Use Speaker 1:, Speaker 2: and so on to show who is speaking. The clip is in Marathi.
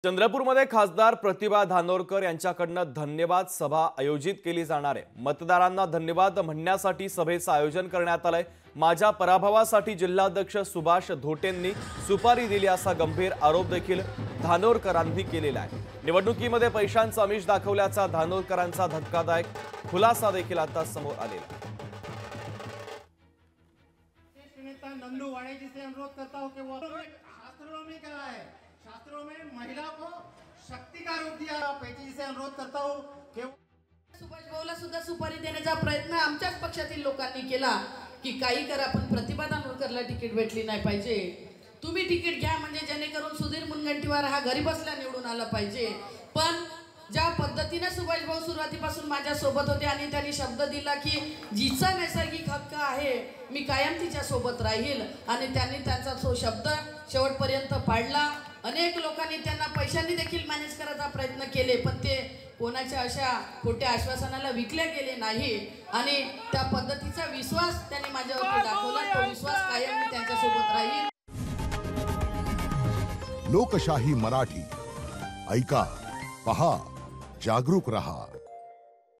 Speaker 1: चंद्रपूरमध्ये खासदार प्रतिभा धानोरकर यांच्याकडून धन्यवाद सभा आयोजित केली जाणार आहे। मतदारांना धन्यवाद म्हणण्यासाठी सभेचं आयोजन करण्यात आलंय। माझ्या पराभवासाठी जिल्हाध्यक्ष सुभाष धोटेंनी सुपारी दिली असा गंभीर आरोप देखील धानोरकरांनी केलेला आहे। निवडणुकीमध्ये पैशांचा आमिष दाखवल्याचा धानोरकरांचा धक्कादायक खुलासा देखील आता समोर आलेला आहे।
Speaker 2: नंदू वाड़े जी से अनुरोध करता हूं कि वो शास्त्रों में क्या है, शास्त्रों में महिला को शक्ति का रूप दिया। पेटी से अनुरोध करता हूं कि
Speaker 3: सुभाष भाऊला सुद्धा सुपारी देण्याचा प्रयत्न आमच्याच पक्षातील लोकांनी केला की काही करा पण प्रतिभा धानोरकरला तिकीट भेटली नाही पाहिजे। तुम्ही तिकीट घ्या म्हणजे जेणेकरून सुधीर मुनगंटीवार हा घरी बसला निवडून आला पाहिजे। पण ज्या पद्धतीने सुभाष भाऊ सुरुवातीपासून माझ्या सोबत होते आणि त्यांनी शब्द दिला की जिचा नैसर्गिक हक्क आहे मी कायम तिच्या सोबत राहील आणि त्यांनी त्यांचा तो शब्द शेवटपर्यंत पाळला। अनेक लोकांनी त्यांना पैशांनी देखील मॅनेज करायचा प्रयत्न केले पण ते कोणाच्या अशा खोट्या आश्वासनाला विकले गेले नाही आणि त्या पद्धतीचा विश्वास त्यांनी माझ्यावर दाखवला। तो विश्वास कायम मी त्यांच्या सोबत राहील।
Speaker 4: लोकशाही मराठी ऐका, पहा, जागरूक रहा।